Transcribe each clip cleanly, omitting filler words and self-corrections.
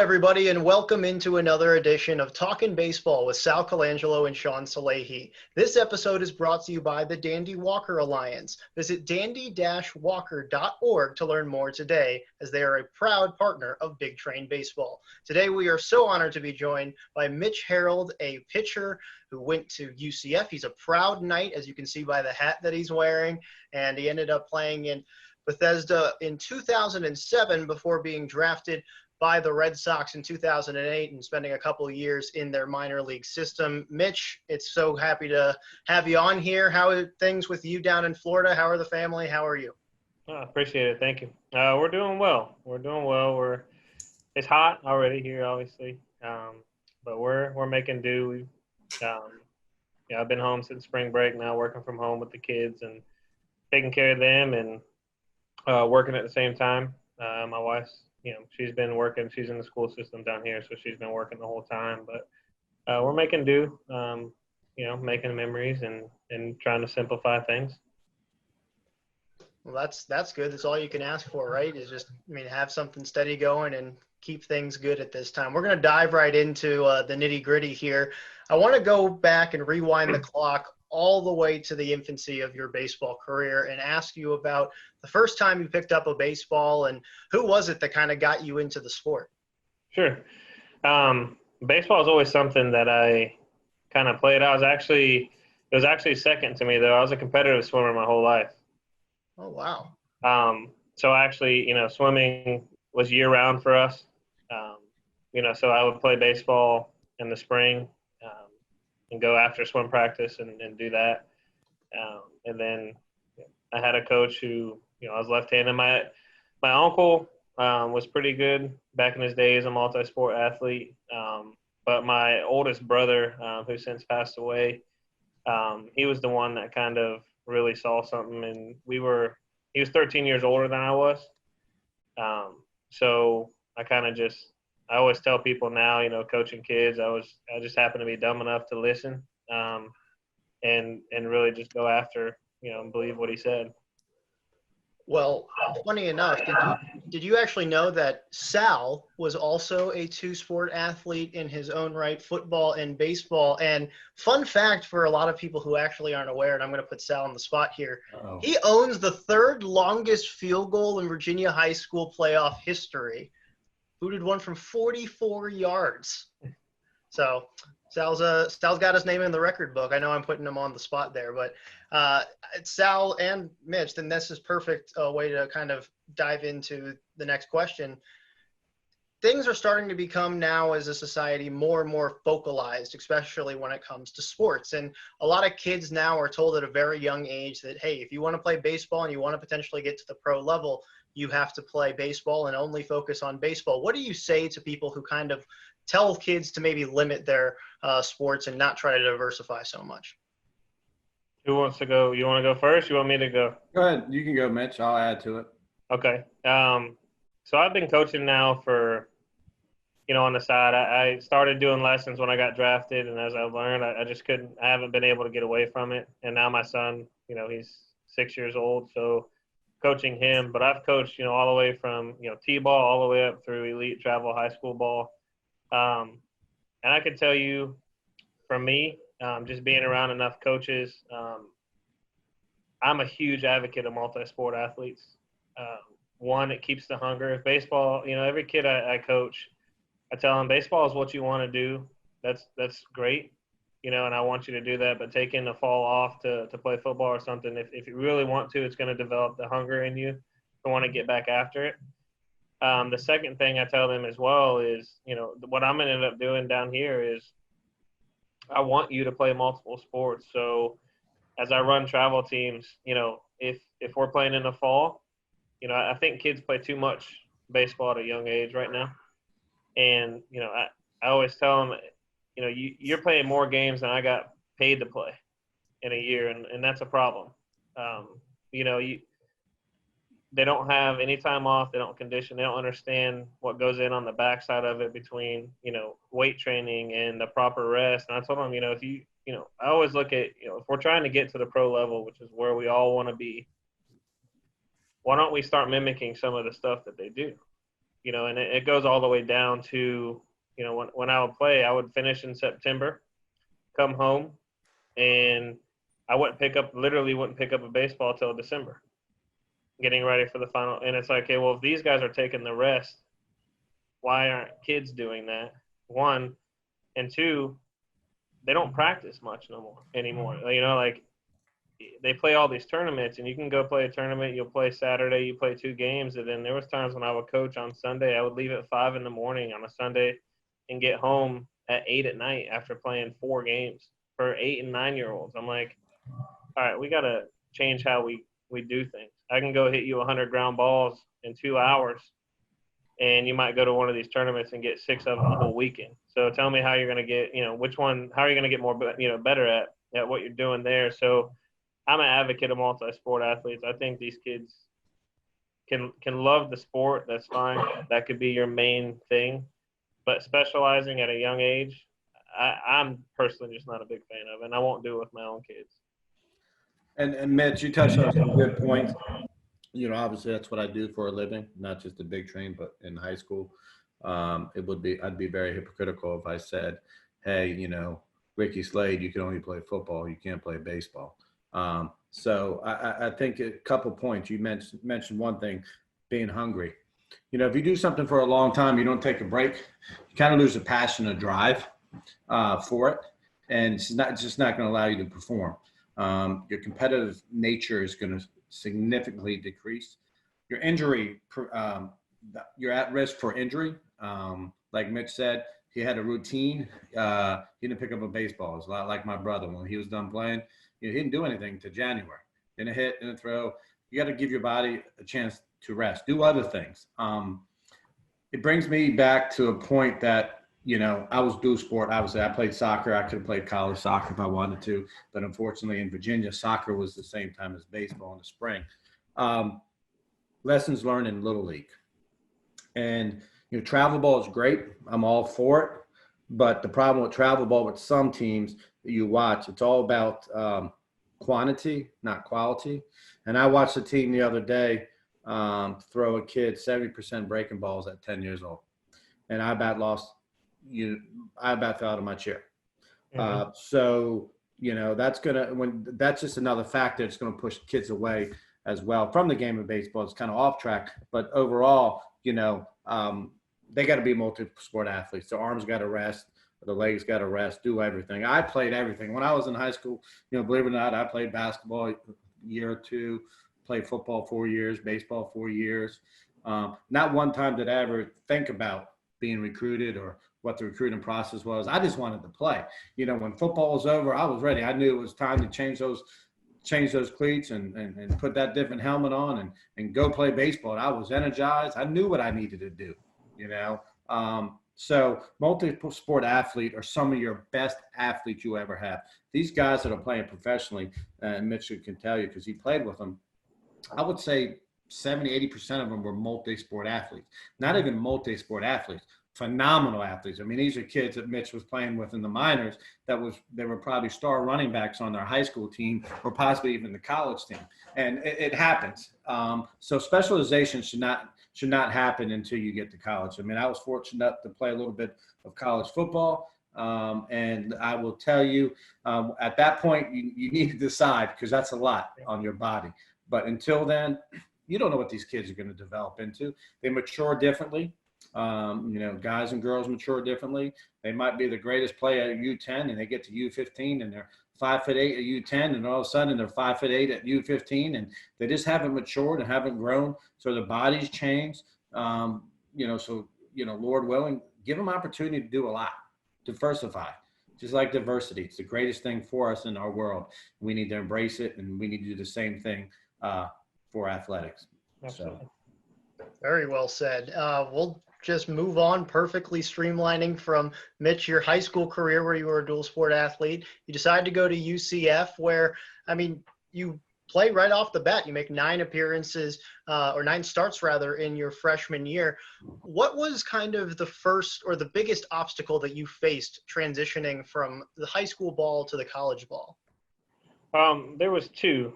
everybody, and welcome into another edition of Talkin Baseball with Sal Colangelo and Shaun Salehi. This episode is brought to you by the Dandy Walker Alliance. Visit dandy-walker.org to learn more today, as they are a proud partner of Big Train Baseball. Today, we are so honored to be joined by Mitch Herold, a pitcher who went to UCF. He's a proud Knight, as you can see by the hat that he's wearing, and he ended up playing in Bethesda in 2007 before being drafted by the Red Sox in 2008 and spending a couple of years in their minor league system. Mitch, it's so happy to have you on here. How are things with you down in Florida? How are the family? How are you? I appreciate it. Thank you. We're doing well. It's hot already here, obviously, but we're making do. I've been home since spring break now, working from home with the kids and taking care of them and working at the same time. My wife's, she's been working. She's in the school system down here, so she's been working the whole time. But we're making do, making memories and trying to simplify things. Well, that's good. That's all you can ask for, right? Is just, have something steady going and keep things good at this time. We're going to dive right into the nitty gritty here. I want to go back and rewind the clock all the way to the infancy of your baseball career and ask you about the first time you picked up a baseball and who was it that kind of got you into the sport? Sure. Baseball is always something that I kind of played. It was actually second to me, though. I was a competitive swimmer my whole life. Oh, wow. So actually, swimming was year round for us. So I would play baseball in the spring and go after swim practice and do that. And then I had a coach who, I was left-handed. My uncle was pretty good back in his day as a multi-sport athlete. But my oldest brother, who since passed away, he was the one that kind of really saw something. And he was 13 years older than I was. So I always tell people now, coaching kids, I just happened to be dumb enough to listen and really just go after, and believe what he said. Well, funny enough, did you actually know that Sal was also a two-sport athlete in his own right, football and baseball? And fun fact for a lot of people who actually aren't aware, and I'm going to put Sal on the spot here, He owns the third longest field goal in Virginia high school playoff history. Booted one from 44 yards. So Sal's got his name in the record book. I know I'm putting him on the spot there, but Sal and Mitch, then this is perfect way to kind of dive into the next question. Things are starting to become now as a society more and more focalized, especially when it comes to sports. And a lot of kids now are told at a very young age that, hey, if you want to play baseball and you want to potentially get to the pro level, you have to play baseball and only focus on baseball. What do you say to people who kind of tell kids to maybe limit their sports and not try to diversify so much? Who wants to go? You want to go first? You want me to go? Go ahead. You can go, Mitch. I'll add to it. Okay. So I've been coaching now for, on the side. I started doing lessons when I got drafted, and as I learned, I just couldn't – I haven't been able to get away from it. And now my son, he's 6 years old, so coaching him. But I've coached, all the way from, T-ball all the way up through elite travel high school ball. And I can tell you, for me, just being around enough coaches, I'm a huge advocate of multi-sport athletes. One, it keeps the hunger. If baseball, every kid I coach, I tell them baseball is what you want to do. That's great, and I want you to do that. But taking the fall off to play football or something, if you really want to, it's going to develop the hunger in you to want to get back after it. The second thing I tell them as well is, what I'm going to end up doing down here is I want you to play multiple sports. So as I run travel teams, if we're playing in the fall, I think kids play too much baseball at a young age right now. And, I always tell them, you're playing more games than I got paid to play in a year, and that's a problem. They don't have any time off. They don't condition. They don't understand what goes in on the backside of it between, weight training and the proper rest. And I told them, if you, I always look at, if we're trying to get to the pro level, which is where we all want to be, why don't we start mimicking some of the stuff that they do? and it goes all the way down to, when I would play, I would finish in September, come home, and I literally wouldn't pick up a baseball till December, getting ready for the final. And it's like, okay, well, if these guys are taking the rest, why aren't kids doing that? One, and two, they don't practice much anymore. Like they play all these tournaments, and you can go play a tournament. You'll play Saturday, you play 2 games, and then there was times when I would coach on Sunday. I would leave at 5 a.m. on a Sunday and get home at 8 at night after playing 4 games for 8 and 9-year-olds. I'm like, all right, we got to change how we do things. I can go hit you 100 ground balls in 2 hours, and you might go to one of these tournaments and get 6 of them the whole weekend. So tell me how you're going to get, how are you going to get more, better at what you're doing there. So I'm an advocate of multi-sport athletes. I think these kids can love the sport. That's fine. That could be your main thing. But specializing at a young age, I'm personally just not a big fan of, and I won't do it with my own kids. And Mitch, you touched on some good points. Obviously that's what I do for a living, not just a big train, but in high school. I'd be very hypocritical if I said, hey, Ricky Slade, you can only play football, you can't play baseball. So I think a couple points. You mentioned one thing, being hungry. If you do something for a long time, you don't take a break, you kind of lose the passion and drive for it, and it's just not going to allow you to perform. Your competitive nature is going to significantly decrease. Your injury, you're at risk for injury. Like Mitch said, he had a routine. He didn't pick up a baseball. It's a lot like my brother. When he was done playing, he didn't do anything to January. Didn't hit, didn't throw. You got to give your body a chance to rest. Do other things. It brings me back to a point that, I was dual sport. Obviously, I played soccer. I could have played college soccer if I wanted to. But unfortunately, in Virginia, soccer was the same time as baseball in the spring. Lessons learned in Little League. And, travel ball is great. I'm all for it. But the problem with travel ball with some teams that you watch, it's all about quantity, not quality. And I watched a team the other day throw a kid 70% breaking balls at 10 years old. And I about fell out of my chair. Mm-hmm. So, that's just another factor that's going to push kids away as well from the game of baseball. It's kind of off track, but overall, they got to be multi-sport athletes. Their arms got to rest, the legs got to rest, do everything. I played everything. When I was in high school, believe it or not, I played basketball a year or two, played football 4 years, baseball 4 years. Not one time did I ever think about being recruited or what the recruiting process was. I just wanted to play. When football was over, I was ready. I knew it was time to change those cleats and put that different helmet on and go play baseball. And I was energized. I knew what I needed to do, So multi-sport athlete are some of your best athletes you ever have. These guys that are playing professionally, and Mitch can tell you because he played with them, I would say 70, 80% of them were multi-sport athletes. Not even multi-sport athletes, phenomenal athletes. I mean, these are kids that Mitch was playing with in the minors they were probably star running backs on their high school team or possibly even the college team. And it happens. So specialization should not happen until you get to college. I mean, I was fortunate to play a little bit of college football. And I will tell you, at that point, you need to decide because that's a lot on your body. But until then, you don't know what these kids are going to develop into. They mature differently. Guys and girls mature differently. They might be the greatest player at U10 and they get to U15 and they're 5'8" at U10 and all of a sudden they're 5'8" at U15 and they just haven't matured and haven't grown. So their bodies change. Lord willing, give them opportunity to do a lot, diversify. Just like diversity, it's the greatest thing for us in our world. We need to embrace it, and we need to do the same thing for athletics. Absolutely. So, Very well said. We'll just move on, perfectly streamlining from Mitch, your high school career where you were a dual sport athlete. You decided to go to UCF where, you play right off the bat. You make 9 appearances or 9 starts rather in your freshman year. What was kind of the first or the biggest obstacle that you faced transitioning from the high school ball to the college ball? There was 2.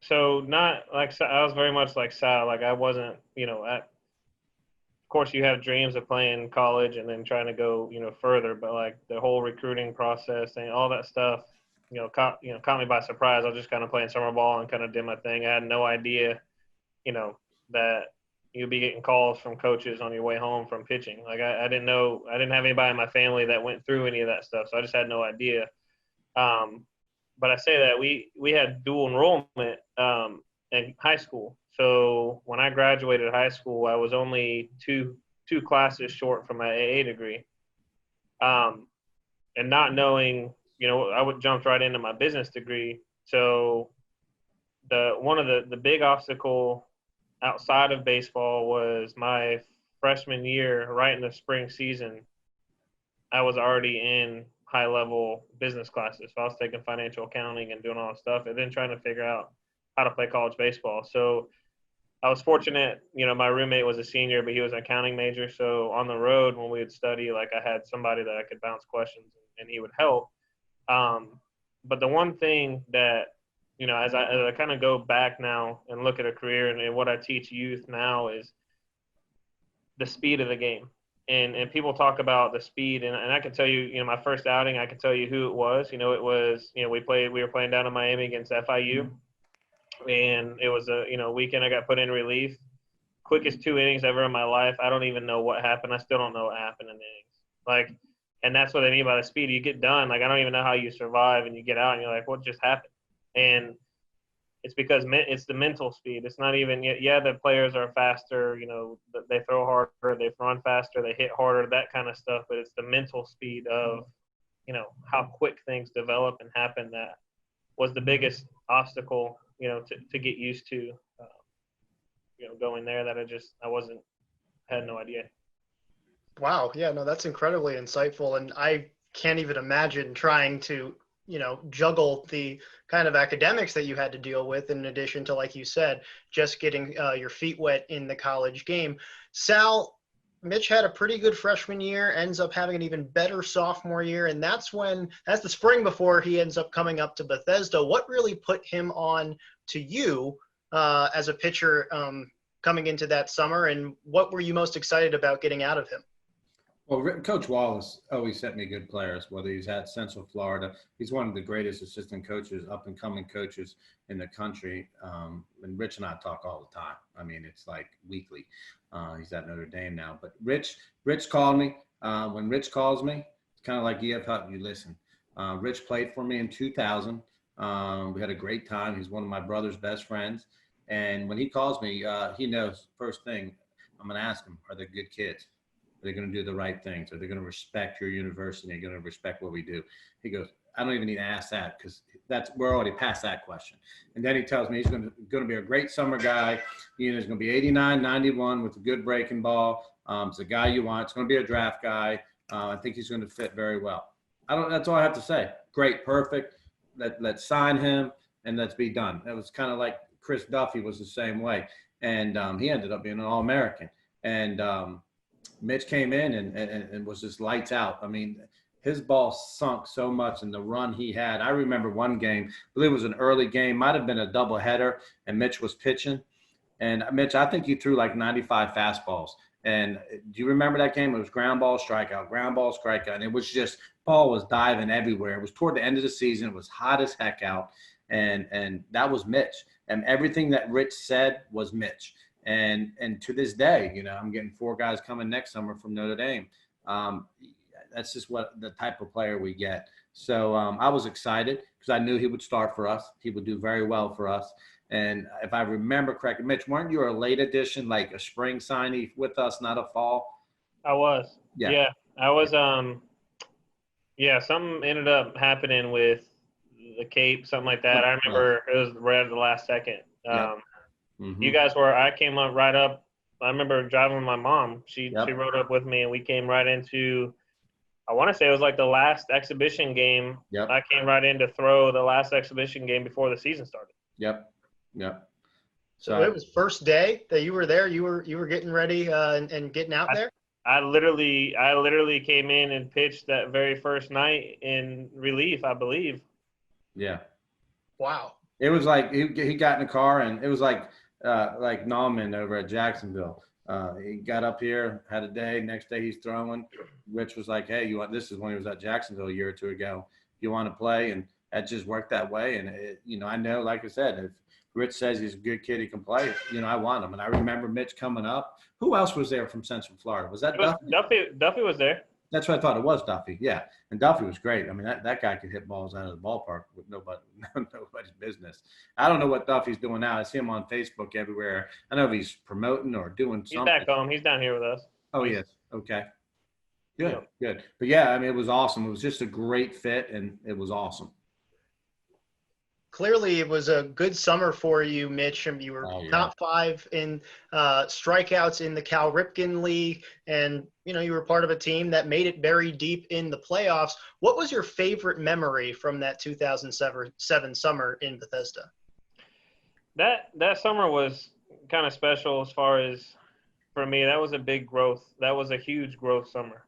So not like I was very much like Sal. Like I wasn't, course, you have dreams of playing college and then trying to go, further. But like the whole recruiting process and all that stuff, caught me by surprise. I was just kind of playing summer ball and kind of did my thing. I had no idea, that you'd be getting calls from coaches on your way home from pitching. Like I didn't know, I didn't have anybody in my family that went through any of that stuff. So I just had no idea. But I say that we had dual enrollment in high school. So when I graduated high school, I was only two classes short from my AA degree. And not knowing, I would jump right into my business degree. So one of the big obstacle outside of baseball was my freshman year, right in the spring season, I was already in high-level business classes. So I was taking financial accounting and doing all that stuff and then trying to figure out how to play college baseball. So I was fortunate, my roommate was a senior, but he was an accounting major. So on the road when we would study, like I had somebody that I could bounce questions and he would help. But the one thing that, as I kind of go back now and look at a career and what I teach youth now is the speed of the game. And people talk about the speed, and I can tell you, my first outing, I can tell you who it was. It was, we were playing down in Miami against FIU, and it was a, weekend I got put in relief. Quickest 2 innings ever in my life. I don't even know what happened. I still don't know what happened in the innings. Like, and that's what I mean by the speed. You get done, like, I don't even know how you survive, and you get out, and you're like, what just happened? And it's because it's the mental speed. It's not even, the players are faster, they throw harder, they run faster, they hit harder, that kind of stuff. But it's the mental speed of, how quick things develop and happen that was the biggest obstacle, to get used to, going there that I had no idea. Wow. Yeah, no, that's incredibly insightful. And I can't even imagine trying to, juggle the kind of academics that you had to deal with in addition to, like you said, just getting your feet wet in the college game. Sal, Mitch had a pretty good freshman year, ends up having an even better sophomore year. And that's the spring before he ends up coming up to Bethesda. What really put him on to you as a pitcher coming into that summer? And what were you most excited about getting out of him? Well, Coach Wallace always sent me good players, whether he's at Central Florida. He's one of the greatest assistant coaches, up-and-coming coaches in the country. And Rich and I talk all the time. I mean, it's like weekly. He's at Notre Dame now. But Rich called me. When Rich calls me, it's kind of like EF Hutton. You listen. Rich played for me in 2000. We had a great time. He's one of my brother's best friends. And when he calls me, he knows first thing I'm going to ask him, are they good kids? Are they going to do the right things? Are they going to respect your university? Are they going to respect what we do? He goes, I don't even need to ask that because we're already past that question. And then he tells me he's going to be a great summer guy. He's going to be 89, 91 with a good breaking ball. It's a guy you want. It's going to be a draft guy. I think he's going to fit very well. That's all I have to say. Great, perfect. Let's sign him and let's be done. That was kind of like Chris Duffy was the same way. And he ended up being an All-American. And Mitch came in and was just lights out. I mean, his ball sunk so much in the run he had. I remember one game, I believe it was an early game, might have been a doubleheader, and Mitch was pitching. And Mitch, I think he threw like 95 fastballs. And do you remember that game? It was ground ball, strikeout, ground ball, strikeout. And it was just, ball was diving everywhere. It was toward the end of the season. It was hot as heck out. And that was Mitch. And everything that Rich said was Mitch. And to this day, I'm getting 4 guys coming next summer from Notre Dame. That's just what the type of player we get. So I was excited because I knew he would start for us. He would do very well for us. And if I remember correctly, Mitch, weren't you a late addition, like a spring signee with us, not a fall? I was. Yeah. I was. Something ended up happening with the Cape, something like that. I remember it was right at the last second. You guys I came up right up. I remember driving with my mom. She rode up with me, and we came right into, I want to say it was like the last exhibition game. I came right in to throw the last exhibition game before the season started. So it was first day that you were there. You were getting ready and getting out there. I literally came in and pitched that very first night in relief, I believe. Yeah. Wow. It was like he got in the car, and it was like Nauman over at Jacksonville. He got up here, had a day. Next day he's throwing. Rich was like, "Hey, you want?" This is when he was at Jacksonville a year or two ago. You want to play, and that just worked that way. And I know, like I said, if Rich says he's a good kid, he can play. I want him. And I remember Mitch coming up. Who else was there from Central Florida? Was that Duffy? Duffy was there. That's what I thought it was, Duffy. Yeah, and Duffy was great. I mean, that guy could hit balls out of the ballpark with nobody's business. I don't know what Duffy's doing now. I see him on Facebook everywhere. I know if he's promoting or doing something. He's back home. He's down here with us. Oh, he is. Okay. Good. But yeah, I mean, it was awesome. It was just a great fit, and it was awesome. Clearly, it was a good summer for you, Mitch. And you were top 5 in strikeouts in the Cal Ripken League, and you were part of a team that made it very deep in the playoffs. What was your favorite memory from that 2007 summer in Bethesda? That summer was kind of special as far as for me. That was a big growth. That was a huge growth summer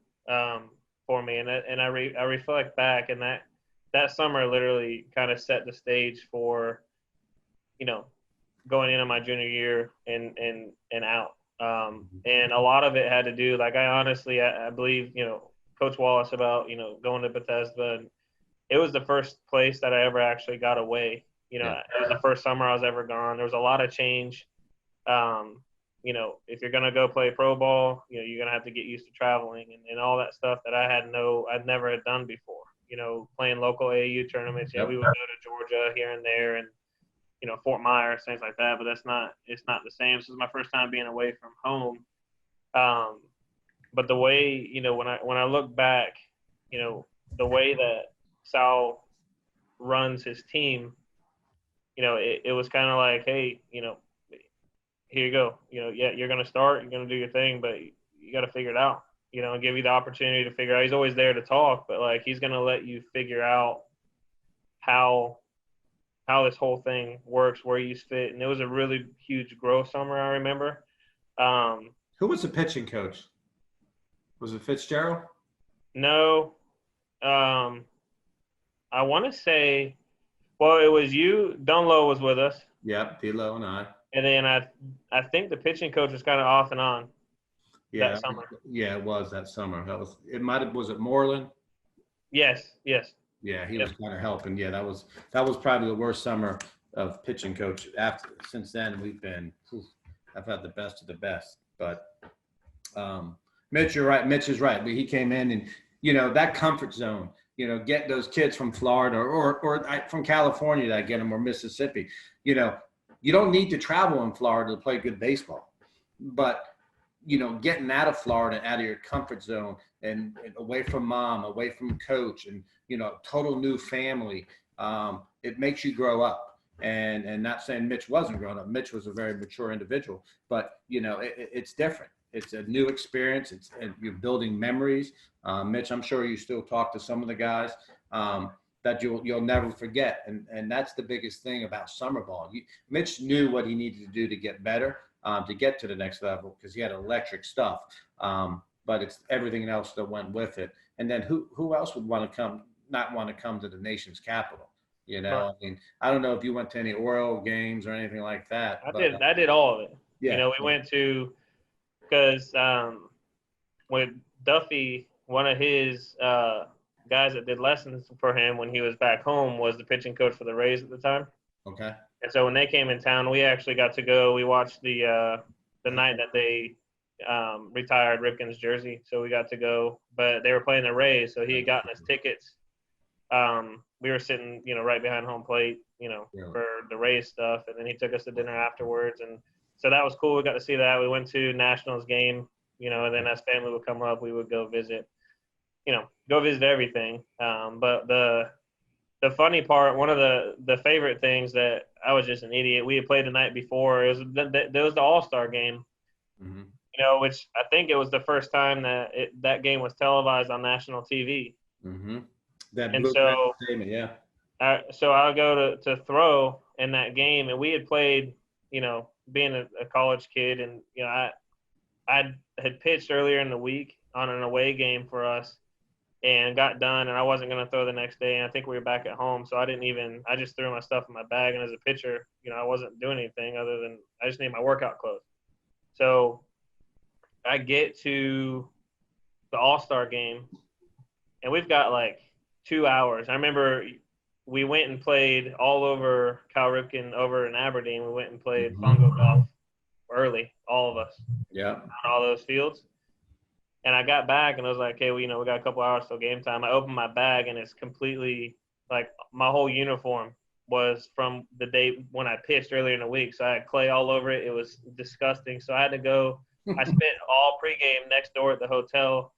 for me, and I reflect back, and that summer literally kind of set the stage for, going into my junior year and out. And a lot of it had to do, like, I believe, Coach Wallace about, going to Bethesda. And it was the first place that I ever actually got away. It was the first summer I was ever gone. There was a lot of change. If you're going to go play pro ball, you're going to have to get used to traveling and all that stuff that I'd never had done before. Playing local AAU tournaments. Yeah, we would go to Georgia here and there, and Fort Myers, things like that. But it's not the same. This is my first time being away from home. But the way when I look back, the way that Sal runs his team, it was kind of like, hey, here you go. You're gonna start, you're gonna do your thing, but you got to figure it out. And give you the opportunity to figure out. He's always there to talk, but like he's going to let you figure out how this whole thing works, where you fit. And it was a really huge growth summer, I remember. Who was the pitching coach? Was it Fitzgerald? No. I want to say, well, it was you. Dunlow was with us. Yep, D'Lo and I. And then I think the pitching coach was kind of off and on. Yeah, that summer. Yeah, it was that summer. Was it Moreland? Yes. Yeah, he was kind of helping. Yeah, that was probably the worst summer of pitching coach. Since then I've had the best of the best. But Mitch, you're right. Mitch is right. He came in and that comfort zone. Get those kids from Florida or from California that get them, or Mississippi. You don't need to travel in Florida to play good baseball, but getting out of Florida, out of your comfort zone and away from mom, away from coach, and, total new family, it makes you grow up. And not saying Mitch wasn't growing up. Mitch was a very mature individual, but, it's different. It's a new experience. And you're building memories. Mitch, I'm sure you still talk to some of the guys that you'll never forget. And that's the biggest thing about summer ball. Mitch knew what he needed to do to get better. To get to the next level, because he had electric stuff, but it's everything else that went with it. And then who else would not want to come to the nation's capital? Right. I mean, I don't know if you went to any Oriole games or anything like that. I did all of it. Yeah. We went to, because when Duffy, one of his guys that did lessons for him when he was back home, was the pitching coach for the Rays at the time. Okay. And so when they came in town, we actually got to go. We watched the night that they retired Ripken's jersey, so we got to go. But they were playing the Rays, so he had gotten us tickets. We were sitting, right behind home plate, for the Rays stuff, and then he took us to dinner afterwards, and so that was cool. We got to see that. We went to Nationals game, and then as family would come up, we would go visit, everything. But the funny part, one of the favorite things that I was just an idiot. We had played the night before. There was the All-Star game, mm-hmm. Which I think it was the first time that game was televised on national TV. Mm-hmm. So I'll go to throw in that game, and we had played, being a college kid, and I had pitched earlier in the week on an away game for us. And got done, and I wasn't going to throw the next day. And I think we were back at home, so I just threw my stuff in my bag. And as a pitcher, I wasn't doing anything other than I just needed my workout clothes. So I get to the All-Star game, and we've got like 2 hours. I remember we went and played all over Cal Ripken over in Aberdeen. We went and played bongo golf early, all of us, Yeah. on all those fields. And I got back and I was like, okay, well, we got a couple hours till game time. I opened my bag and it's completely like my whole uniform was from the day when I pitched earlier in the week. So I had clay all over it. It was disgusting. So I had to go. I spent all pregame next door at the hotel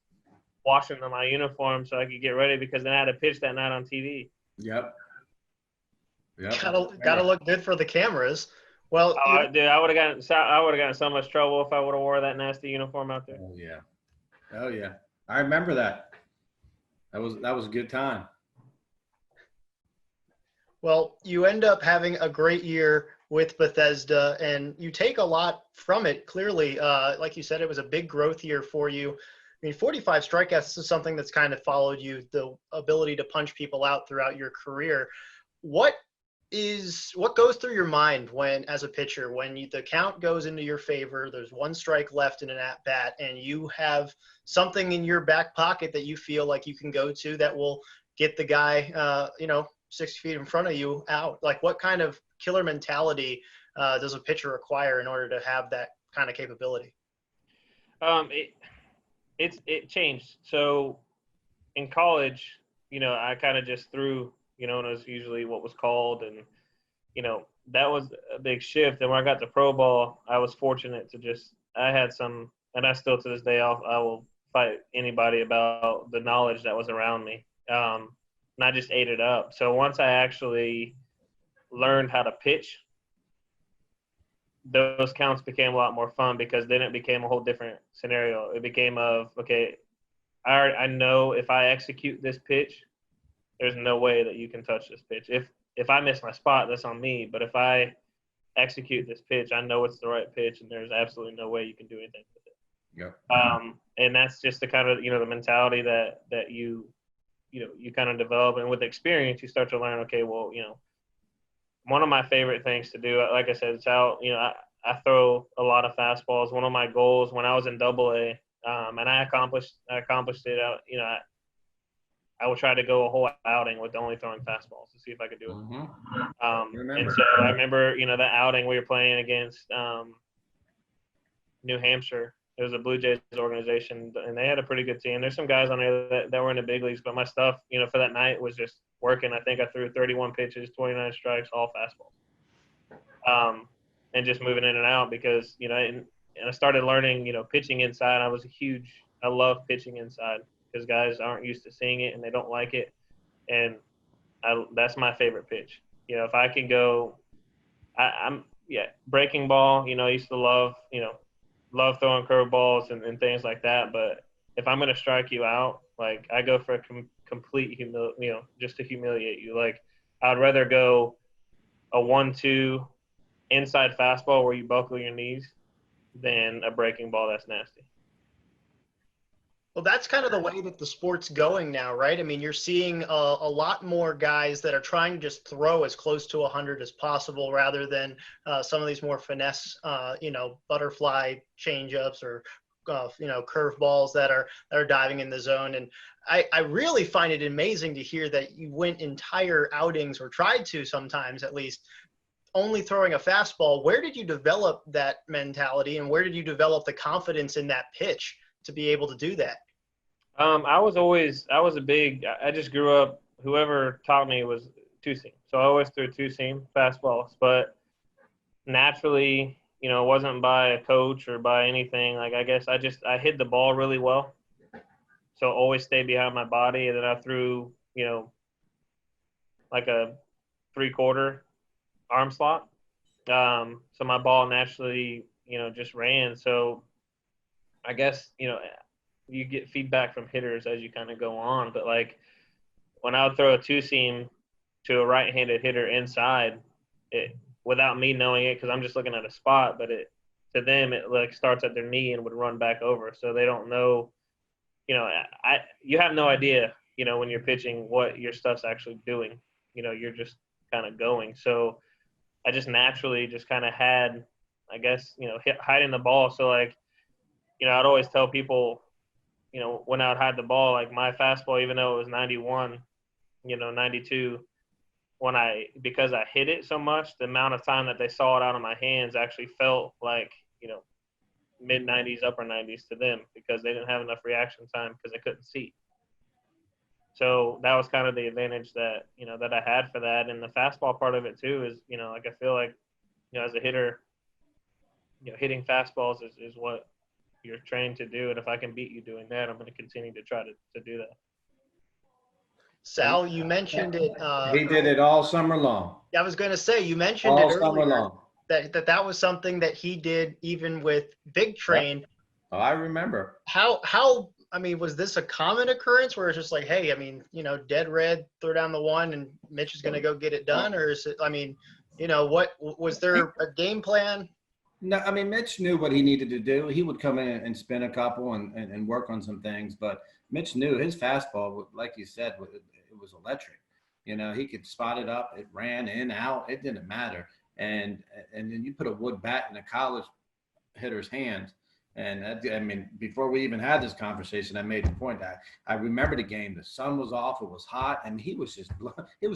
washing my uniform so I could get ready because then I had to pitch that night on TV. Yep. Gotta look good for the cameras. Well, Dude, I would have gotten so much trouble if I would have wore that nasty uniform out there. Oh yeah. I remember that. That was a good time. Well, you end up having a great year with Bethesda, and you take a lot from it. Clearly, like you said, it was a big growth year for you. I mean, 45 strikeouts is something that's kind of followed you, the ability to punch people out throughout your career. What goes through your mind as a pitcher, when the count goes into your favor, there's one strike left in an at-bat, and you have something in your back pocket that you feel like you can go to that will get the guy, 6 feet in front of you out? Like, what kind of killer mentality does a pitcher require in order to have that kind of capability? It changed. So in college, I kind of just threw, and it was usually what was called, and that was a big shift. And when I got to pro ball, I was fortunate to I had some, and I still to this day I will fight anybody about the knowledge that was around me. And I just ate it up. So once I actually learned how to pitch, those counts became a lot more fun because then it became a whole different scenario. It became okay, I know if I execute this pitch, there's no way that you can touch this pitch. If I miss my spot, that's on me. But if I execute this pitch, I know it's the right pitch, and there's absolutely no way you can do anything with it. Yep. And that's just the kind of the mentality that you kind of develop, and with experience you start to learn, okay, well, one of my favorite things to do, like I said, it's out, I throw a lot of fastballs. One of my goals when I was in AA, and I accomplished it, I would try to go a whole outing with only throwing fastballs to see if I could do it. Mm-hmm. And so I remember, that outing we were playing against New Hampshire. It was a Blue Jays organization, and they had a pretty good team. There's some guys on there that were in the big leagues, but my stuff, for that night was just working. I think I threw 31 pitches, 29 strikes, all fastballs, and just moving in and out because, and I started learning, pitching inside. I love pitching inside because guys aren't used to seeing it and they don't like it. And that's my favorite pitch. If I can go, breaking ball, I used to love throwing curveballs and things like that. But if I'm going to strike you out, like I go for a complete just to humiliate you. Like I'd rather go a 1-2 inside fastball where you buckle your knees than a breaking ball that's nasty. Well, that's kind of the way that the sport's going now, right? I mean, you're seeing a lot more guys that are trying to just throw as close to 100 as possible rather than some of these more finesse, butterfly changeups or, curveballs that are diving in the zone. And I really find it amazing to hear that you went entire outings, or tried to sometimes at least, only throwing a fastball. Where did you develop that mentality, and where did you develop the confidence in that pitch to be able to do that? I just grew up, whoever taught me was two-seam. So I always threw two-seam fastballs, but naturally, it wasn't by a coach or by anything. Like, I guess I hit the ball really well. So always stayed behind my body. And then I threw, like a 3/4 arm slot. So my ball naturally, just ran. So I guess, you get feedback from hitters as you kind of go on. But like when I would throw a two-seam to a right-handed hitter inside, it, without me knowing it, because I'm just looking at a spot, but to them it like starts at their knee and would run back over. So they don't know, you have no idea, when you're pitching what your stuff's actually doing. You're just kind of going. So I just naturally just kind of had, I guess, hiding the ball. So like I'd always tell people, when I would hide the ball, like my fastball, even though it was 91, 92, because I hit it so much, the amount of time that they saw it out of my hands actually felt like, mid 90s, upper 90s to them, because they didn't have enough reaction time because they couldn't see. So that was kind of the advantage that, that I had for that. And the fastball part of it too is, like I feel like, as a hitter, hitting fastballs is what you're trained to do. And if I can beat you doing that, I'm going to continue to try to do that. Sal, you mentioned it. He did it all summer long. I was going to say, you mentioned All it summer earlier long. that was something that he did even with Big Train. Yep. Oh, I remember. How was this a common occurrence where it's just like, hey, dead red, throw down the one, and Mitch is going to go get it done? Or is it, what was there a game plan? No, Mitch knew what he needed to do. He would come in and spin a couple and work on some things, but Mitch knew his fastball, like you said, it was electric. He could spot it up. It ran in, out. It didn't matter. And then you put a wood bat in a college hitter's hands. And before we even had this conversation, I made the point that I remember the game. The sun was off. It was hot. And he was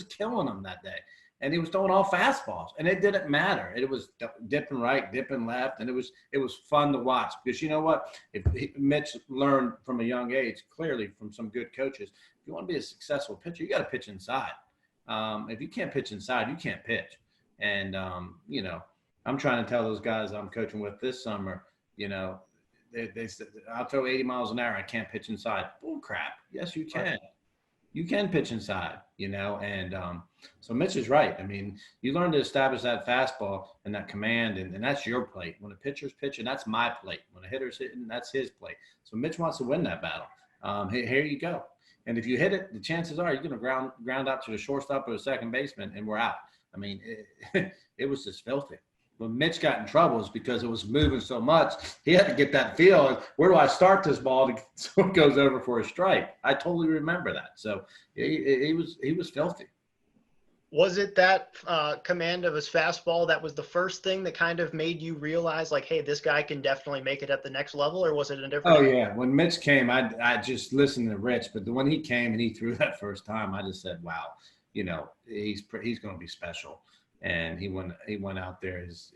killing them that day. And he was throwing all fastballs. And it didn't matter. It was dipping right, dipping left. And it was fun to watch. Because you know what? Mitch learned from a young age, clearly from some good coaches, if you want to be a successful pitcher, you got to pitch inside. If you can't pitch inside, you can't pitch. And, I'm trying to tell those guys I'm coaching with this summer, they said, I'll throw 80 miles an hour. I can't pitch inside. Bull crap. Yes, you can. Right. You can pitch inside, and so Mitch is right. You learn to establish that fastball and that command, and that's your plate. When a pitcher's pitching, that's my plate. When a hitter's hitting, that's his plate. So Mitch wants to win that battle. Here you go. And if you hit it, the chances are you're going to ground out to the shortstop or the second baseman, and we're out. It was just filthy. When Mitch got in trouble is because it was moving so much. He had to get that feel. Where do I start this ball so it goes over for a strike? I totally remember that. So he was filthy. Was it that command of his fastball that was the first thing that kind of made you realize, like, hey, this guy can definitely make it at the next level, or was it a different? Oh, yeah. When Mitch came, I just listened to Rich. But when he came and he threw that first time, I just said, wow, he's going to be special. And he went out there his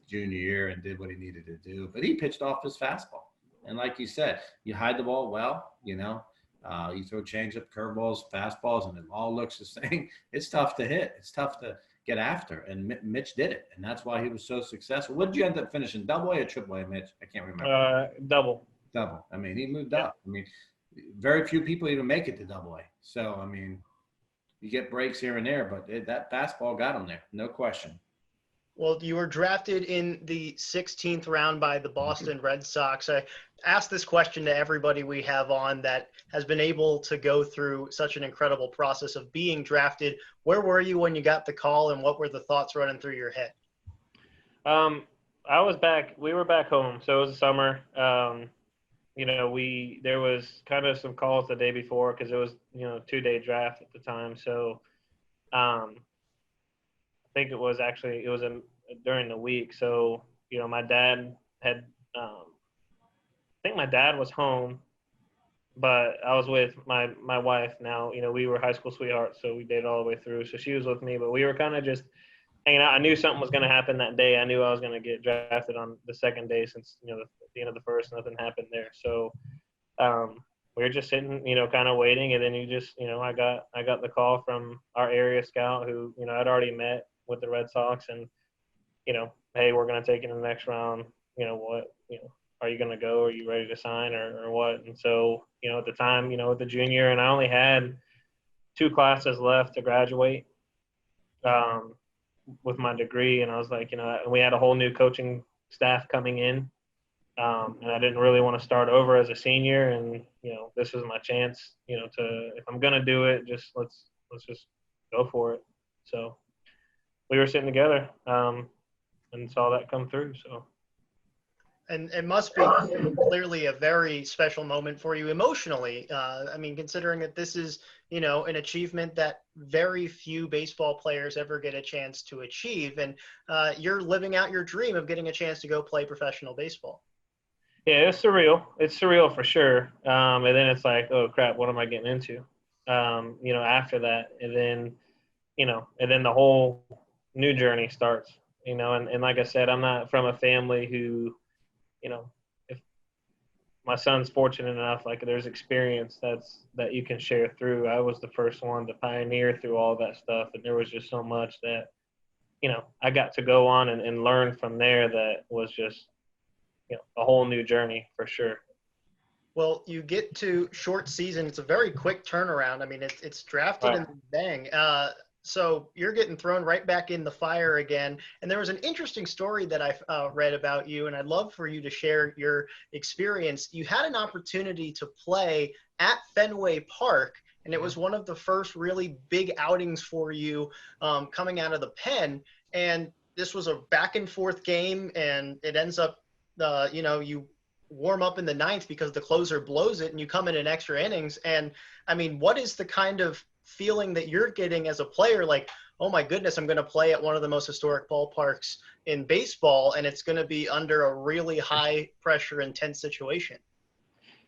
junior year and did what he needed to do. But he pitched off his fastball. And like you said, you hide the ball well, you throw changeup, curveballs, fastballs, and it all looks the same. It's tough to hit. It's tough to get after. And Mitch did it. And that's why he was so successful. What did you end up finishing, double-A or triple-A, Mitch? I can't remember. Double. Double. He moved up. Very few people even make it to double-A. So, you get breaks here and there, but that fastball got him there, no question. Well, you were drafted in the 16th round by the Boston Red Sox. I asked this question to everybody we have on that has been able to go through such an incredible process of being drafted. Where were you when you got the call, and what were the thoughts running through your head? We were back home, so it was summer. There was kind of some calls the day before because it was, 2-day draft at the time. So I think it was during the week. So, my dad had, I think my dad was home, but I was with my wife now. We were high school sweethearts, so we dated all the way through. So she was with me, but we were kind of just hanging out. I knew something was going to happen that day. I knew I was going to get drafted on the second day since, at the end of the first, nothing happened there. So we were just sitting, kind of waiting. And then I got the call from our area scout who, I'd already met with the Red Sox and, hey, we're going to take you in the next round. Are you going to go? Are you ready to sign or what? And so, at the time, with the junior, and I only had 2 classes left to graduate. With my degree, and I was like, and we had a whole new coaching staff coming in, and I didn't really want to start over as a senior, and this was my chance, if I'm gonna do it, let's just go for it. So we were sitting together and saw that come through. So. And it must be clearly a very special moment for you emotionally. Considering that this is, an achievement that very few baseball players ever get a chance to achieve. And you're living out your dream of getting a chance to go play professional baseball. Yeah, it's surreal. It's surreal for sure. And then it's like, oh crap, what am I getting into? After that, and then the whole new journey starts. And like I said, I'm not from a family who, if my son's fortunate enough, like there's experience that you can share through. I was the first one to pioneer through all that stuff, and there was just so much that, I got to go on and learn from there that was just, a whole new journey for sure. Well, you get to short season. It's a very quick turnaround. I mean, it's drafted Right. and bang. So you're getting thrown right back in the fire again. And there was an interesting story that I read about you, and I'd love for you to share your experience. You had an opportunity to play at Fenway Park, and it was one of the first really big outings for you coming out of the pen. And this was a back and forth game, and it ends up, you warm up in the ninth because the closer blows it and you come in extra innings. And I mean, what is the kind of feeling that you're getting as a player? Like, oh my goodness, I'm going to play at one of the most historic ballparks in baseball, and it's going to be under a really high pressure, intense situation.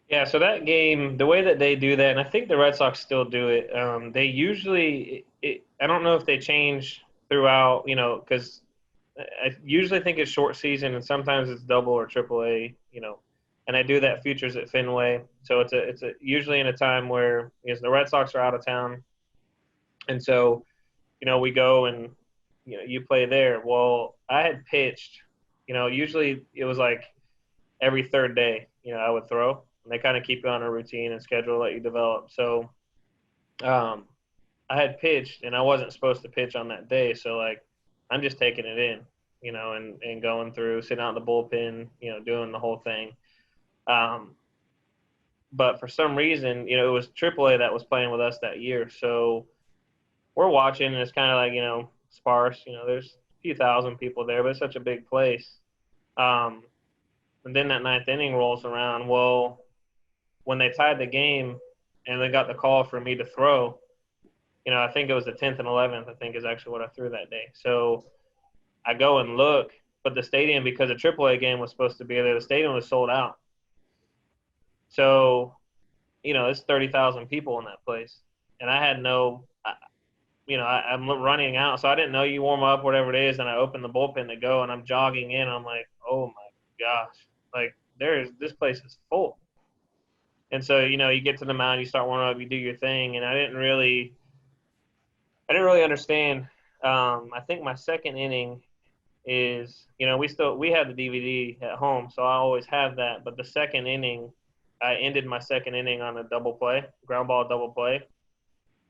Yeah, so that game, the way that they do that, and I think the Red Sox still do it, they usually, I don't know if they change throughout, because I usually think it's short season, and sometimes it's double or triple A, and I do that futures at Fenway. So it's usually in a time where the Red Sox are out of town, and so we go and you play there. Well, I had pitched, usually it was like every third day, I would throw, and they kind of keep you on a routine and schedule that you develop. So I had pitched, and I wasn't supposed to pitch on that day, so like I'm just taking it in, and going through, sitting out in the bullpen, doing the whole thing. But for some reason, it was AAA that was playing with us that year. So we're watching, and it's kind of like, sparse. There's a few thousand people there, but it's such a big place. And then that ninth inning rolls around. Well, when they tied the game and they got the call for me to throw, I think it was the 10th and 11th, I think is actually what I threw that day. So I go and look, but the stadium, because a AAA game was supposed to be there, the stadium was sold out. So, it's 30,000 people in that place. And I had I'm running out. So I didn't know you warm up, whatever it is. And I open the bullpen to go, and I'm jogging in. I'm like, oh my gosh, like this place is full. And so, you get to the mound, you start warming up, you do your thing. And I didn't really understand. I think my second inning is, we had the DVD at home, so I always have that. But the second inning, I ended my second inning on a double play, ground ball double play,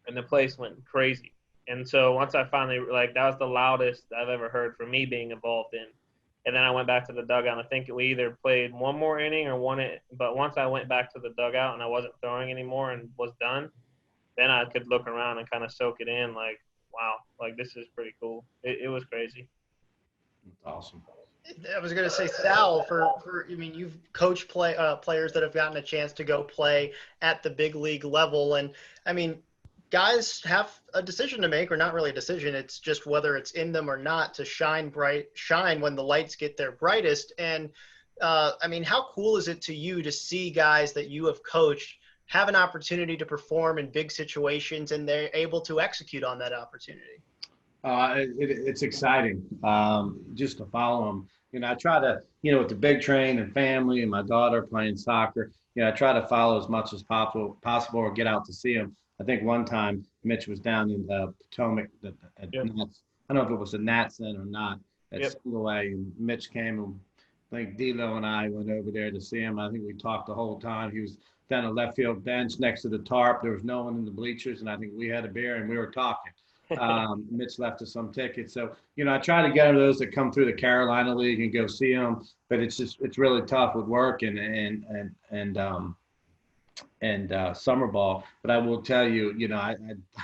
and the place went crazy. And so once I finally, that was the loudest I've ever heard for me being involved in. And then I went back to the dugout, and I think we either played one more inning or won it. But once I went back to the dugout and I wasn't throwing anymore and was done, then I could look around and kind of soak it in, like, wow, like this is pretty cool. It was crazy. That's awesome. I was going to say, Sal, I mean, you've coached players that have gotten a chance to go play at the big league level. And I mean, guys have a decision to make, or not really a decision. It's just whether it's in them or not to shine when the lights get their brightest. And I mean, how cool is it to you to see guys that you have coached have an opportunity to perform in big situations and they're able to execute on that opportunity? It's exciting just to follow them. I try to, with the big train and family and my daughter playing soccer, I try to follow as much as possible or get out to see them. I think one time Mitch was down in Potomac at Yep. Nats. I don't know if it was a Nats then or not at Yep. Single A, and Mitch came, and I think D'Lo and I went over there to see him. I think we talked the whole time. He was down the left field bench next to the tarp. There was no one in the bleachers, and I think we had a beer and we were talking. Mitch left us some tickets. So, I try to get those that come through the Carolina League and go see them, but it's really tough with work and summer ball. But I will tell you, I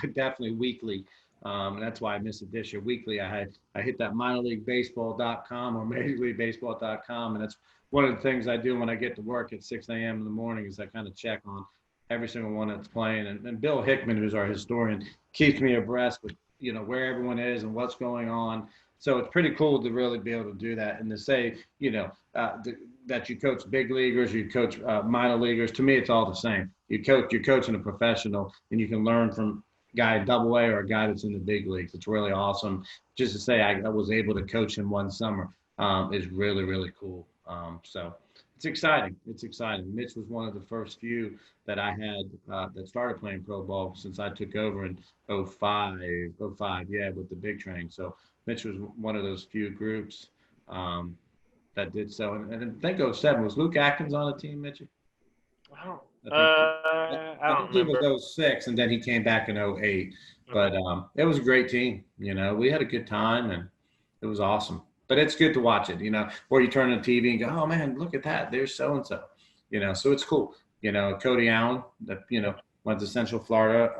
definitely weekly, and that's why I missed it this year. Weekly, I hit that minorleaguebaseball.com or majorleaguebaseball.com, and that's one of the things I do when I get to work at 6 a.m. in the morning is I kind of check on every single one that's playing. And Bill Hickman, who's our historian, keeps me abreast with, where everyone is and what's going on. So it's pretty cool to really be able to do that and to say, that you coach big leaguers, you coach minor leaguers. To me, it's all the same. You're coaching a professional, and you can learn from a guy in Double A or a guy that's in the big leagues. It's really awesome. Just to say I was able to coach him one summer is really, really cool. So it's exciting. It's exciting. Mitch was one of the first few that I had that started playing pro ball since I took over in '05, yeah, with the big train. So Mitch was one of those few groups that did so. And I think '07 was Luke Atkins on the team, Mitchie? I don't, I think he remember. was '06, and then he came back in '08. But it was a great team. We had a good time, and it was awesome. But it's good to watch it, where you turn on the TV and go, oh, man, look at that. There's so-and-so, so it's cool. Cody Allen, that, went to Central Florida,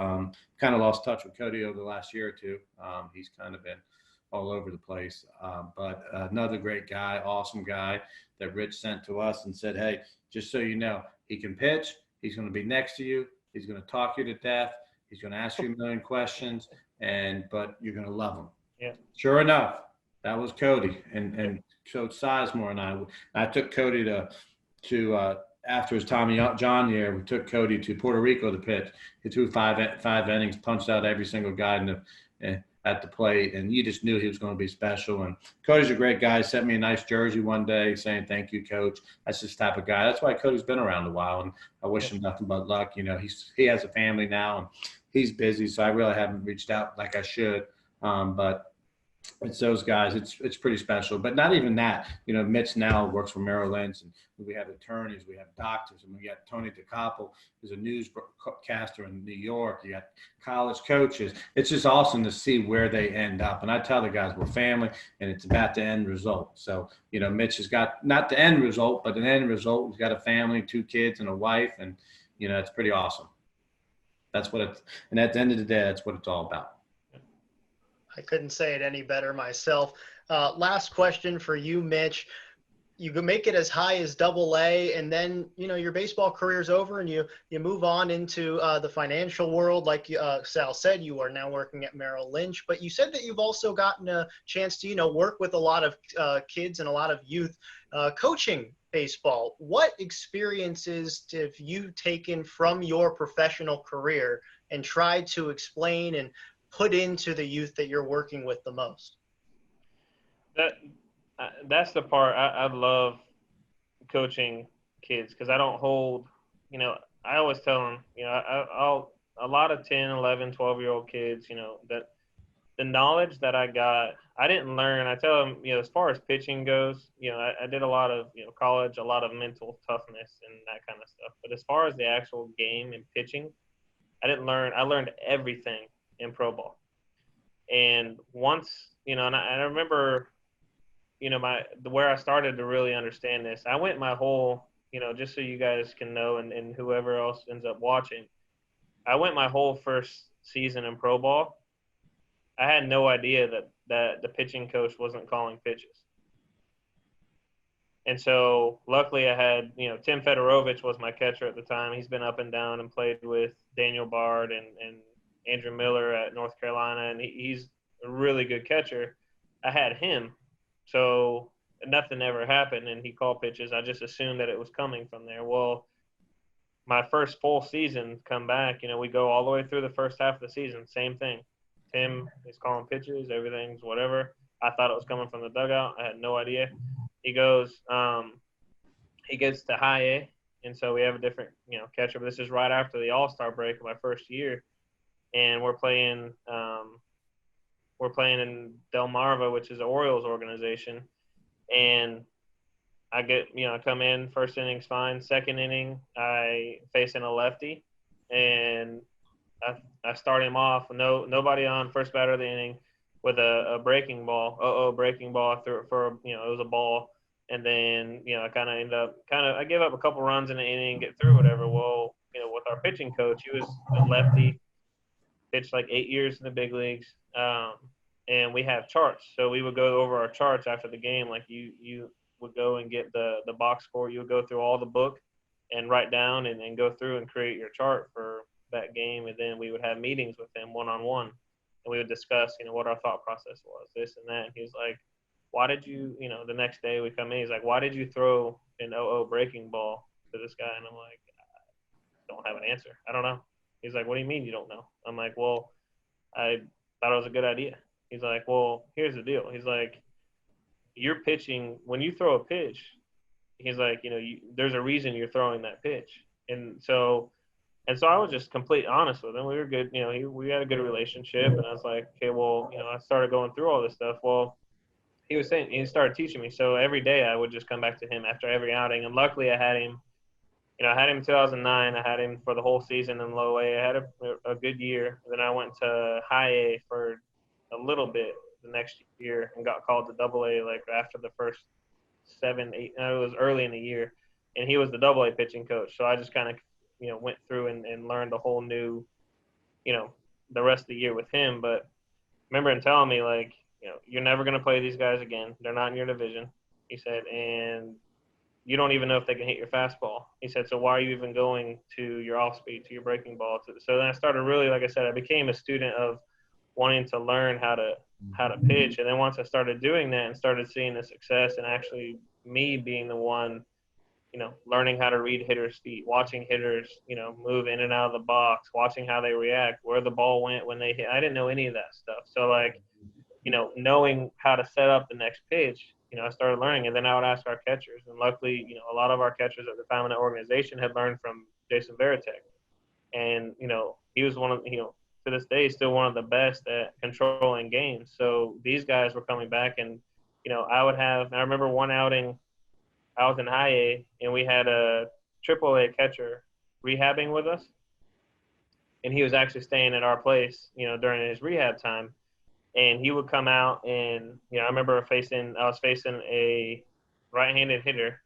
kind of lost touch with Cody over the last year or two. He's kind of been all over the place. But another great guy, awesome guy that Rich sent to us and said, hey, just so you know, he can pitch. He's going to be next to you. He's going to talk you to death. He's going to ask you a million questions, but you're going to love him. Yeah. Sure enough, that was Cody and Coach Sizemore and I. I took Cody to after his Tommy John year, we took Cody to Puerto Rico to pitch. He threw five innings, punched out every single guy at the plate, and you just knew he was going to be special. And Cody's a great guy. He sent me a nice jersey one day saying, thank you, Coach. That's this type of guy. That's why Cody's been around a while, and I wish him nothing but luck. He has a family now, and he's busy, so I really haven't reached out like I should. But it's those guys. It's pretty special. But not even that. Mitch now works for Merrill Lynch, and we have attorneys, we have doctors, and we got Tony DeCoppel, who's a newscaster in New York. You got college coaches. It's just awesome to see where they end up. And I tell the guys we're family, and it's about the end result. So Mitch has got not the end result, but an end result. He's got a family, 2 kids, and a wife, and it's pretty awesome. That's what it's. And at the end of the day, that's what it's all about. I couldn't say it any better myself. Last question for you, Mitch. You can make it as high as Double A, and then your baseball career is over, and you move on into the financial world. Like Sal said, you are now working at Merrill Lynch. But you said that you've also gotten a chance to work with a lot of kids and a lot of youth coaching baseball. What experiences have you taken from your professional career and tried to explain and put into the youth that you're working with the most? That's the part I love coaching kids, because I don't hold, I always tell them, a lot of 10, 11, 12-year-old kids, that the knowledge that I got, I didn't learn. I tell them, as far as pitching goes, I did a lot of, college, a lot of mental toughness and that kind of stuff. But as far as the actual game and pitching, I didn't learn. I learned everything in pro ball. And once, and I remember, where I started to really understand this, I went my whole, just so you guys can know, and whoever else ends up watching, I went my whole first season in pro ball. I had no idea that the pitching coach wasn't calling pitches. And so luckily I had, Tim Fedorovich was my catcher at the time. He's been up and down and played with Daniel Bard and Andrew Miller at North Carolina, and he's a really good catcher. I had him, so nothing ever happened, and he called pitches. I just assumed that it was coming from there. Well, my first full season come back, we go all the way through the first half of the season, same thing. Tim is calling pitches, everything's whatever. I thought it was coming from the dugout. I had no idea. He goes, he gets to high A, and so we have a different, catcher. But this is right after the All-Star break of my first year. And we're playing in Delmarva, which is an Orioles organization. And I get, I come in, first inning's fine. Second inning, I face in a lefty, and I start him off. Nobody on, first batter of the inning, with a breaking ball. Breaking ball. I threw it for, it was a ball. And then, I kind of end up I give up a couple runs in the inning, get through whatever. Well, with our pitching coach, he was a lefty. Pitched like 8 years in the big leagues, and we have charts. So we would go over our charts after the game. Like you would go and get the box score. You would go through all the book and write down and go through and create your chart for that game. And then we would have meetings with him one-on-one. and we would discuss, what our thought process was, this and that. And he was like, why did you, the next day we come in, he's like, why did you throw an 0-0 breaking ball to this guy? And I'm like, I don't have an answer. I don't know. He's like, what do you mean you don't know? I'm like, well, I thought it was a good idea. He's like, well, here's the deal. He's like, you're pitching, when you throw a pitch, he's like, there's a reason you're throwing that pitch. And so I was just completely honest with him. We were good. We had a good relationship. And I was like, okay, well, I started going through all this stuff. Well, he was saying, he started teaching me. So every day I would just come back to him after every outing. And luckily I had him, I had him in 2009. I had him for the whole season in low A. I had a good year. Then I went to high A for a little bit the next year and got called to double A like after the first 7, 8. It was early in the year. And he was the double A pitching coach. So I just kind of, went through and learned a whole new, the rest of the year with him. But I remember him telling me, like, you're never going to play these guys again. They're not in your division. He said, and you don't even know if they can hit your fastball. He said, so why are you even going to your off speed, to your breaking ball? So then I started really, like I said, I became a student of wanting to learn how to pitch. And then once I started doing that and started seeing the success and actually me being the one, learning how to read hitters' feet, watching hitters, move in and out of the box, watching how they react, where the ball went when they hit. I didn't know any of that stuff. So, like, knowing how to set up the next pitch, I started learning. And then I would ask our catchers. And luckily, a lot of our catchers at the time in the organization had learned from Jason Varitek. And, he was one of, to this day, still one of the best at controlling games. So these guys were coming back and, I remember one outing, I was in high A, and we had a triple A catcher rehabbing with us. And he was actually staying at our place, during his rehab time. And he would come out and, I remember I was facing a right-handed hitter,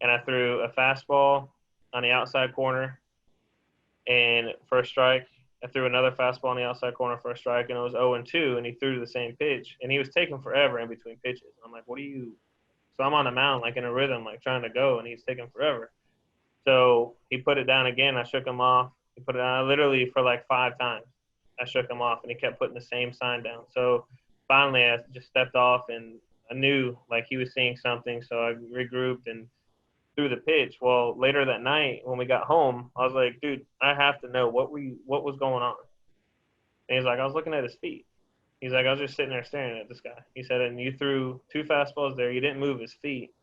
and I threw a fastball on the outside corner and for a strike. I threw another fastball on the outside corner for a strike, and it was 0-2, and he threw the same pitch. And he was taking forever in between pitches. I'm like, so I'm on the mound, like in a rhythm, like trying to go, and he's taking forever. So he put it down again. I shook him off. He put it down literally for like 5 times. I shook him off, and he kept putting the same sign down. So finally I just stepped off, and I knew like he was seeing something. So I regrouped and threw the pitch. Well, later that night when we got home, I was like, dude, I have to know what was going on. And he's like, I was looking at his feet. He's like, I was just sitting there staring at this guy. He said, and you threw 2 fastballs there. You didn't move his feet.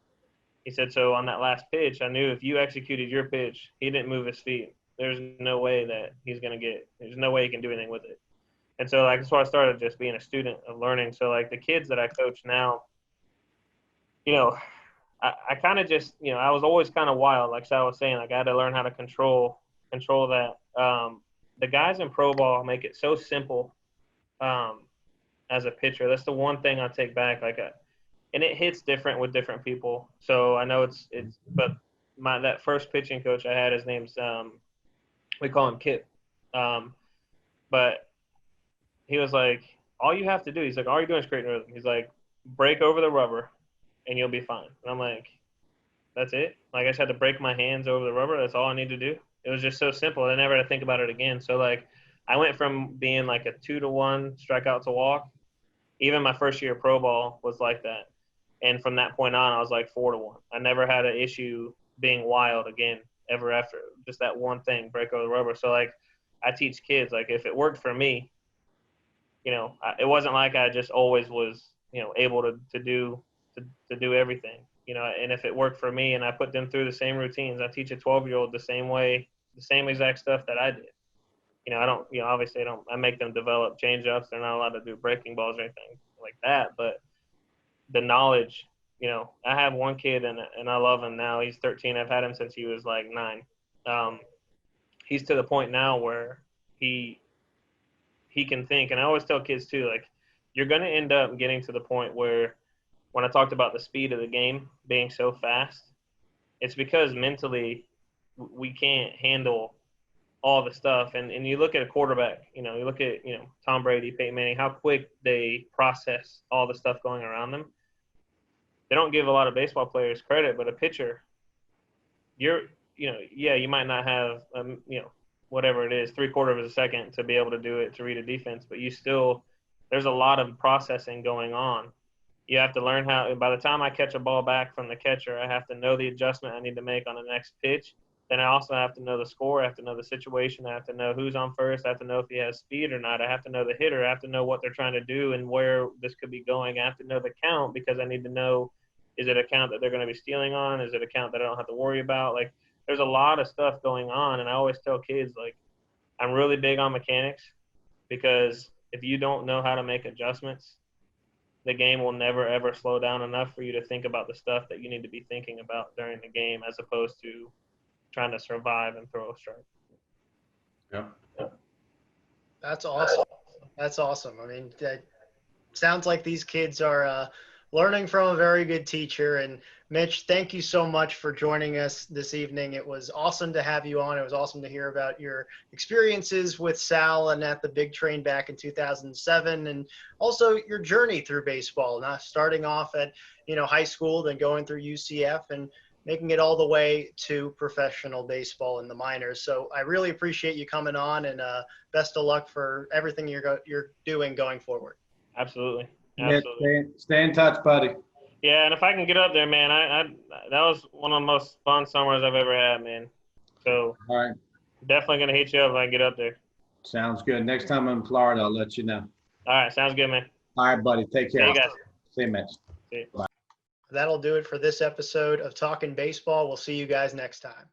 He said, so on that last pitch, I knew if you executed your pitch, he didn't move his feet. There's no way that there's no way he can do anything with it. And so, like, that's why I started just being a student of learning. So, like, the kids that I coach now, I kind of just, I was always kind of wild. Like Sal was saying, like, I had to learn how to control that. The guys in pro ball make it so simple as a pitcher. That's the one thing I take back. And it hits different with different people. So I know but that first pitching coach I had, his name's, we call him Kip. But he was like, all you have to do, he's like, all you're doing is creating rhythm. He's like, break over the rubber and you'll be fine. And I'm like, that's it? Like, I just had to break my hands over the rubber. That's all I need to do. It was just so simple. I never had to think about it again. So, like, I went from being like a 2-to-1 strikeout to walk. Even my first year of pro ball was like that. And from that point on, I was like 4-to-1. I never had an issue being wild again ever after. Just that one thing, break over the rubber. So, like, I teach kids, like, if it worked for me, it wasn't like I just always was, able to do everything, and if it worked for me and I put them through the same routines, I teach a 12-year-old the same way, the same exact stuff that I did. I don't, obviously I make them develop change ups. They're not allowed to do breaking balls or anything like that. But the knowledge, I have one kid and I love him now. He's 13. I've had him since he was like 9. He's to the point now where he can think. And I always tell kids too, like, you're going to end up getting to the point where, when I talked about the speed of the game being so fast, it's because mentally we can't handle all the stuff. And you look at a quarterback, you look at, Tom Brady, Peyton Manning, how quick they process all the stuff going around them. They don't give a lot of baseball players credit, but a pitcher, you might not have, whatever it is, 3/4 of a second to be able to do it, to read a defense. But there's a lot of processing going on. You have to learn how, by the time I catch a ball back from the catcher, I have to know the adjustment I need to make on the next pitch. Then I also have to know the score. I have to know the situation. I have to know who's on first. I have to know if he has speed or not. I have to know the hitter. I have to know what they're trying to do and where this could be going. I have to know the count because I need to know, is it a count that they're going to be stealing on? Is it a count that I don't have to worry about? Like, there's a lot of stuff going on. And I always tell kids, like, I'm really big on mechanics because if you don't know how to make adjustments, the game will never, ever slow down enough for you to think about the stuff that you need to be thinking about during the game as opposed to trying to survive and throw a strike. Yeah. That's awesome. That's awesome. I mean, that sounds like these kids are learning from a very good teacher. And Mitch, thank you so much for joining us this evening. It was awesome to have you on. It was awesome to hear about your experiences with Sal and at the Big Train back in 2007, and also your journey through baseball, not starting off at, high school, then going through UCF and making it all the way to professional baseball in the minors. So I really appreciate you coming on, and best of luck for everything you're doing going forward. Absolutely. Mitch, stay in touch, buddy. Yeah, and if I can get up there, man, that was one of the most fun summers I've ever had, man. So all right, definitely going to hit you up if I can get up there. Sounds good. Next time I'm in Florida, I'll let you know. All right, sounds good, man. All right, buddy. Take care. See you guys. See you, Mitch. See you. Bye. That'll do it for this episode of Talkin Baseball. We'll see you guys next time.